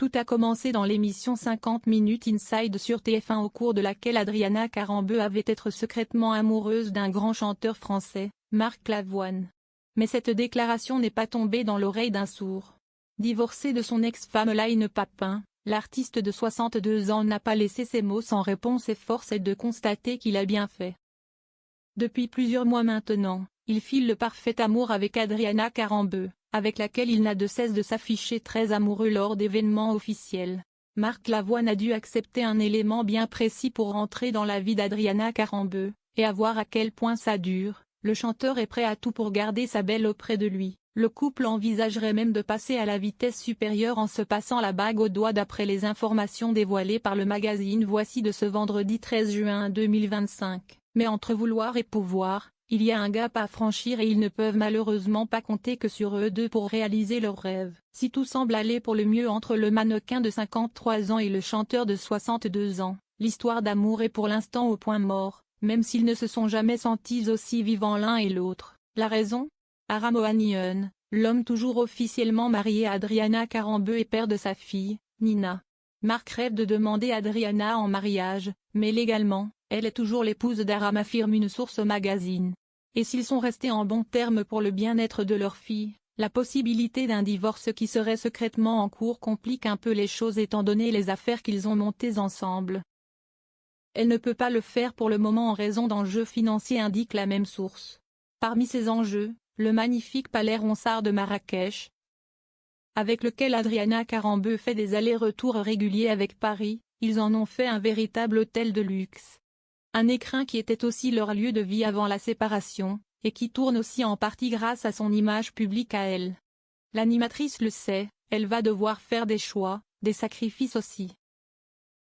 Tout a commencé dans l'émission 50 Minutes Inside sur TF1 au cours de laquelle Adriana Carambeu avait été secrètement amoureuse d'un grand chanteur français, Marc Lavoine. Mais cette déclaration n'est pas tombée dans l'oreille d'un sourd. Divorcé de son ex-femme Laine Papin, l'artiste de 62 ans n'a pas laissé ses mots sans réponse et force est de constater qu'il a bien fait. Depuis plusieurs mois maintenant, il file le parfait amour avec Adriana Carambeu, avec laquelle il n'a de cesse de s'afficher très amoureux lors d'événements officiels. Marc Lavoine a dû accepter un élément bien précis pour rentrer dans la vie d'Adriana Carambeu, et à voir à quel point ça dure, le chanteur est prêt à tout pour garder sa belle auprès de lui. Le couple envisagerait même de passer à la vitesse supérieure en se passant la bague au doigt d'après les informations dévoilées par le magazine Voici de ce vendredi 13 juin 2025. Mais entre vouloir et pouvoir, il y a un gap à franchir et ils ne peuvent malheureusement pas compter que sur eux deux pour réaliser leurs rêves. Si tout semble aller pour le mieux entre le mannequin de 53 ans et le chanteur de 62 ans, l'histoire d'amour est pour l'instant au point mort, même s'ils ne se sont jamais sentis aussi vivants l'un et l'autre. La raison ? Aram Ohanian, l'homme toujours officiellement marié à Adriana Carambeu et père de sa fille, Nina. Marc rêve de demander Adriana en mariage, mais légalement, elle est toujours l'épouse d'Aram, affirme une source au magazine. Et s'ils sont restés en bons termes pour le bien-être de leur fille, la possibilité d'un divorce qui serait secrètement en cours complique un peu les choses étant donné les affaires qu'ils ont montées ensemble. Elle ne peut pas le faire pour le moment en raison d'enjeux financiers, indique la même source. Parmi ces enjeux, le magnifique palais Ronsard de Marrakech, avec lequel Adriana Carambeu fait des allers-retours réguliers avec Paris, ils en ont fait un véritable hôtel de luxe. Un écrin qui était aussi leur lieu de vie avant la séparation, et qui tourne aussi en partie grâce à son image publique à elle. L'animatrice le sait, elle va devoir faire des choix, des sacrifices aussi.